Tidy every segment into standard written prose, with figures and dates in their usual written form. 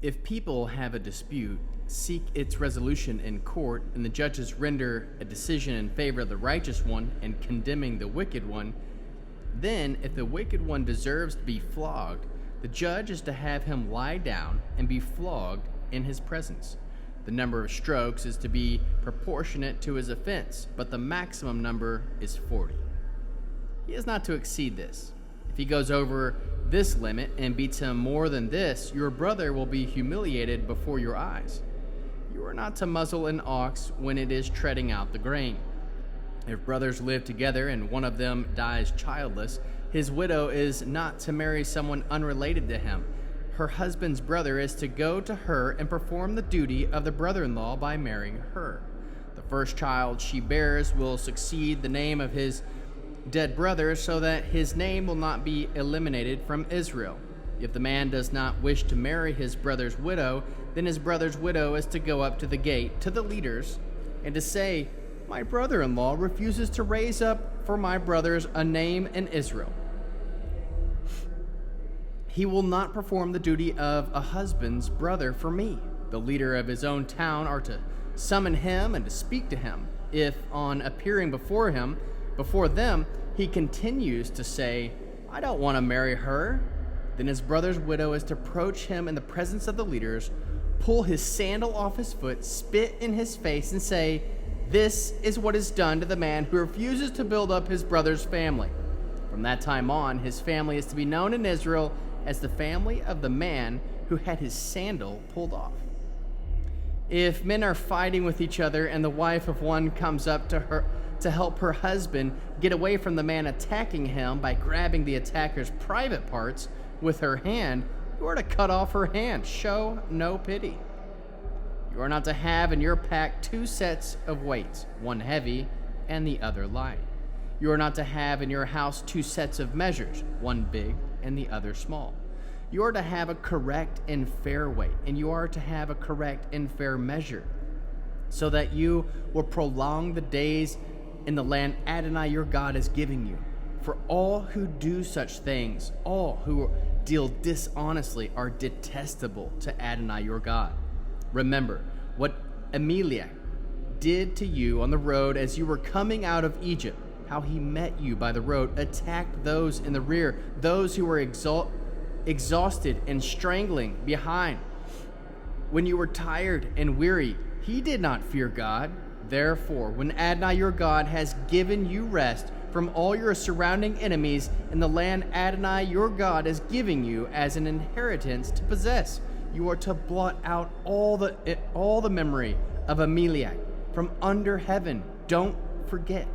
If people have a dispute, seek its resolution in court, and the judges render a decision in favor of the righteous one and condemning the wicked one, then if the wicked one deserves to be flogged, the judge is to have him lie down and be flogged in his presence. The number of strokes is to be proportionate to his offense, but the maximum number is 40. He is not to exceed this. If he goes over this limit and beats him more than this, your brother will be humiliated before your eyes. You are not to muzzle an ox when it is treading out the grain. If brothers live together and one of them dies childless, his widow is not to marry someone unrelated to him. Her husband's brother is to go to her and perform the duty of the brother-in-law by marrying her. The first child she bears will succeed the name of his dead brother, so that his name will not be eliminated from Israel. If the man does not wish to marry his brother's widow, then his brother's widow is to go up to the gate to the leaders and to say, "My brother-in-law refuses to raise up for my brothers a name in Israel. He will not perform the duty of a husband's brother for me." The leader of his own town are to summon him and to speak to him. If on appearing before them, he continues to say, "I don't want to marry her," then his brother's widow is to approach him in the presence of the leaders, pull his sandal off his foot, spit in his face, and say, "This is what is done to the man who refuses to build up his brother's family." From that time on, his family is to be known in Israel as the family of the man who had his sandal pulled off. If men are fighting with each other and the wife of one comes up to help her husband get away from the man attacking him by grabbing the attacker's private parts with her hand, you are to cut off her hand. Show no pity. You are not to have in your pack two sets of weights, one heavy and the other light. You are not to have in your house two sets of measures, one big and the other small. You are to have a correct and fair weight, and you are to have a correct and fair measure, so that you will prolong the days in the land Adonai your God is giving you. For all who do such things, all who deal dishonestly, are detestable to Adonai your God. Remember what Amalek did to you on the road as you were coming out of Egypt, how he met you by the road, attacked those in the rear, those who were exhausted and strangling behind. When you were tired and weary, he did not fear God. Therefore, when Adonai your God has given you rest from all your surrounding enemies in the land Adonai your God is giving you as an inheritance to possess, you are to blot out all the memory of Amalek from under heaven. Don't forget.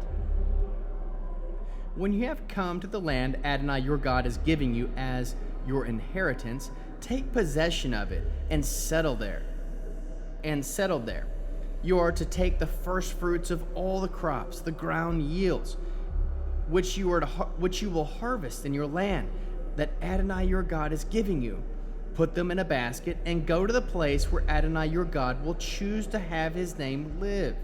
When you have come to the land Adonai your God is giving you as your inheritance, take possession of it and settle there. You are to take the first fruits of all the crops the ground yields, which you will harvest in your land that Adonai your God is giving you. Put them in a basket and go to the place where Adonai your God will choose to have his name live.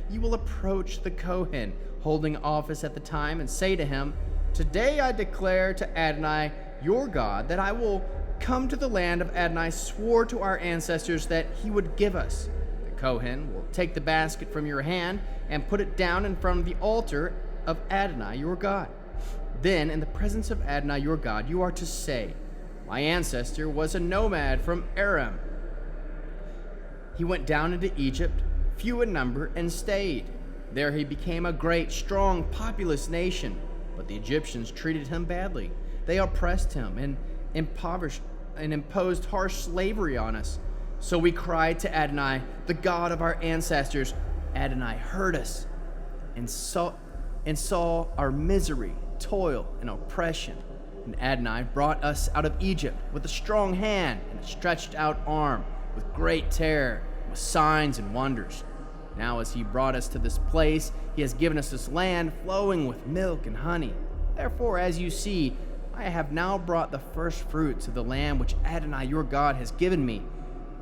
You will approach the Kohen holding office at the time and say to him, "Today I declare to Adonai your God that I will come to the land of Adonai swore to our ancestors that he would give us." The Kohen will take the basket from your hand and put it down in front of the altar of Adonai your God. Then, in the presence of Adonai your God, you are to say, "My ancestor was a nomad from Aram. He went down into Egypt, few in number, and stayed. There he became a great, strong, populous nation, but the Egyptians treated him badly. They oppressed him and imposed harsh slavery on us. So we cried to Adonai, the God of our ancestors. Adonai heard us and saw our misery, toil, and oppression. And Adonai brought us out of Egypt with a strong hand and a stretched out arm, with great terror, with signs and wonders. Now as he brought us to this place, he has given us this land flowing with milk and honey. Therefore, as you see, I have now brought the first fruits of the land which Adonai your God has given me.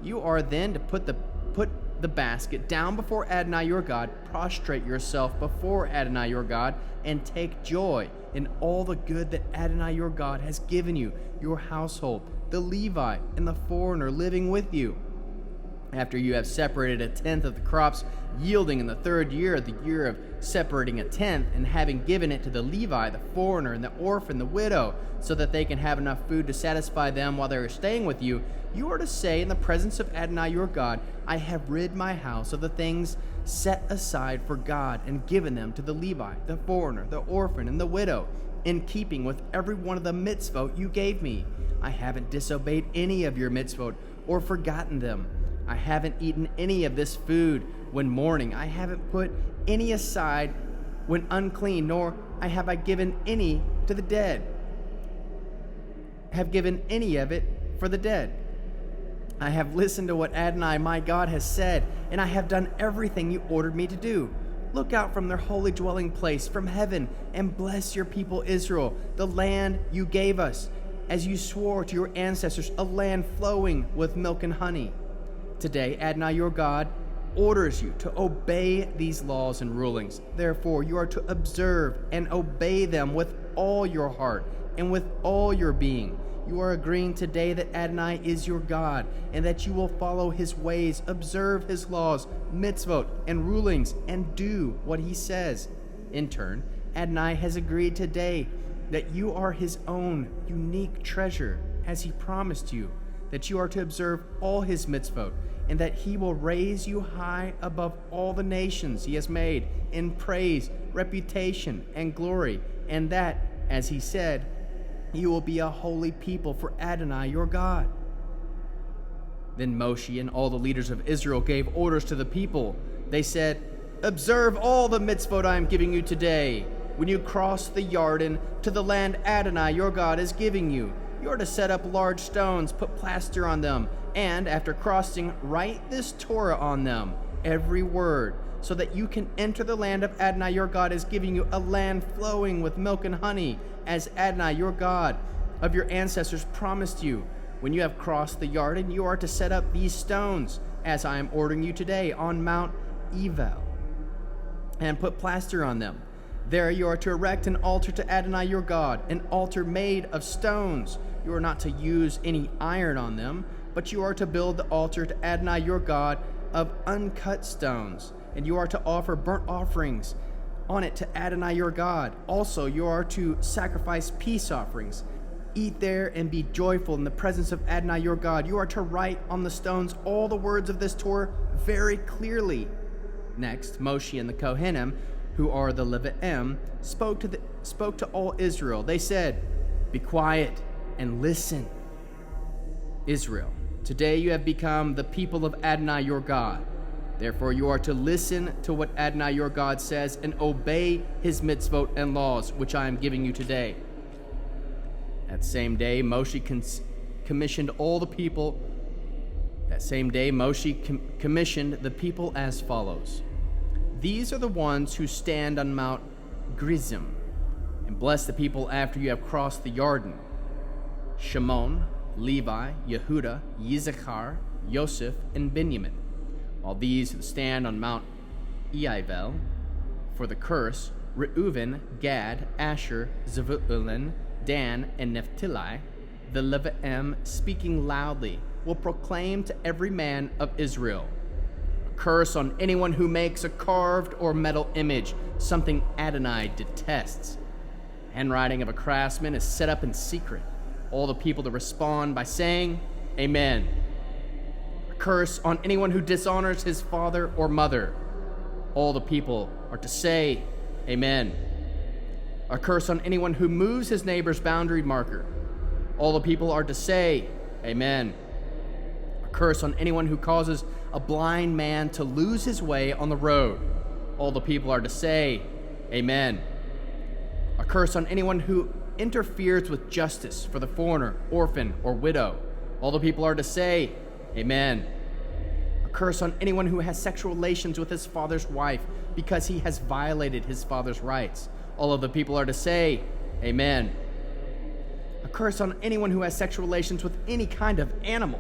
You are then to put the basket down before Adonai your God, prostrate yourself before Adonai your God, and take joy in all the good that Adonai your God has given you, your household, the Levite, and the foreigner living with you. After you have separated a tenth of the crops yielding in the third year, the year of separating a tenth, and having given it to the Levite, the foreigner, and the orphan, the widow, so that they can have enough food to satisfy them while they are staying with you, you are to say in the presence of Adonai your God, I have rid my house of the things set aside for God and given them to the Levite, the foreigner, the orphan, and the widow, in keeping with every one of the mitzvot you gave me. I haven't disobeyed any of your mitzvot or forgotten them. I haven't eaten any of this food when mourning. I haven't put any aside when unclean, nor have I given any to the dead. Have given any of it for the dead. I have listened to what Adonai my God has said, and I have done everything you ordered me to do. Look out from their holy dwelling place from heaven and bless your people Israel, the land you gave us, as you swore to your ancestors, a land flowing with milk and honey. Today, Adonai your God orders you to obey these laws and rulings. Therefore, you are to observe and obey them with all your heart and with all your being. You are agreeing today that Adonai is your God and that you will follow his ways, observe his laws, mitzvot, and rulings, and do what he says. In turn, Adonai has agreed today that you are his own unique treasure, as he promised you, that you are to observe all his mitzvot, and that he will raise you high above all the nations he has made in praise, reputation, and glory, and that, as he said, you will be a holy people for Adonai your God. Then Moshe and all the leaders of Israel gave orders to the people. They said, observe all the mitzvot I am giving you today. When you cross the Jordan to the land Adonai your God is giving you, you are to set up large stones, put plaster on them, and after crossing, write this Torah on them, every word, so that you can enter the land of Adonai your God is giving you, a land flowing with milk and honey, as Adonai your God of your ancestors promised you. When you have crossed the Jordan, you are to set up these stones, as I am ordering you today, on Mount Ebal, and put plaster on them. There you are to erect an altar to Adonai your God, an altar made of stones. You are not to use any iron on them, but you are to build the altar to Adonai your God of uncut stones, and you are to offer burnt offerings on it to Adonai your God. Also, you are to sacrifice peace offerings. Eat there and be joyful in the presence of Adonai your God. You are to write on the stones all the words of this Torah very clearly. Next, Moshe and the Kohanim, who are the Levi'im, spoke to all Israel. They said, be quiet and listen. Israel, today you have become the people of Adonai your God. Therefore you are to listen to what Adonai your God says and obey his mitzvot and laws, which I am giving you today. That same day Moshe commissioned all the people. That same day Moshe commissioned the people as follows. These are the ones who stand on Mount Gerizim, and bless the people after you have crossed the Jordan. Shimon, Levi, Yehuda, Yisachar, Yosef, and Benjamin. While these stand on Mount Eivel for the curse, Reuven, Gad, Asher, Zebulun, Dan, and Naphtali, the Levi'im, speaking loudly, will proclaim to every man of Israel, a curse on anyone who makes a carved or metal image, something Adonai detests. Handwriting of a craftsman is set up in secret. All the people to respond by saying, Amen. A curse on anyone who dishonors his father or mother. All the people are to say, Amen. A curse on anyone who moves his neighbor's boundary marker. All the people are to say, Amen. A curse on anyone who causes a blind man to lose his way on the road. All the people are to say, Amen. A curse on anyone who interferes with justice for the foreigner, orphan, or widow. All the people are to say, Amen. A curse on anyone who has sexual relations with his father's wife because he has violated his father's rights. All of the people are to say, Amen. A curse on anyone who has sexual relations with any kind of animal.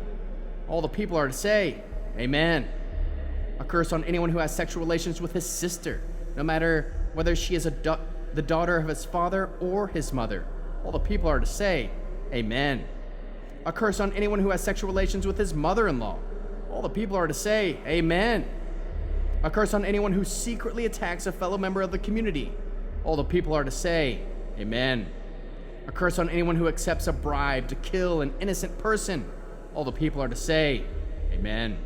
All the people are to say, Amen. A curse on anyone who has sexual relations with his sister, no matter whether she is the daughter of his father or his mother. All the people are to say, Amen. A curse on anyone who has sexual relations with his mother-in-law. All the people are to say, Amen. A curse on anyone who secretly attacks a fellow member of the community. All the people are to say, Amen. A curse on anyone who accepts a bribe to kill an innocent person. All the people are to say, Amen.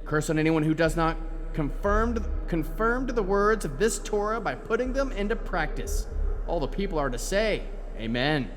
A curse on anyone who does not conform to the words of this Torah by putting them into practice. All the people are to say, Amen.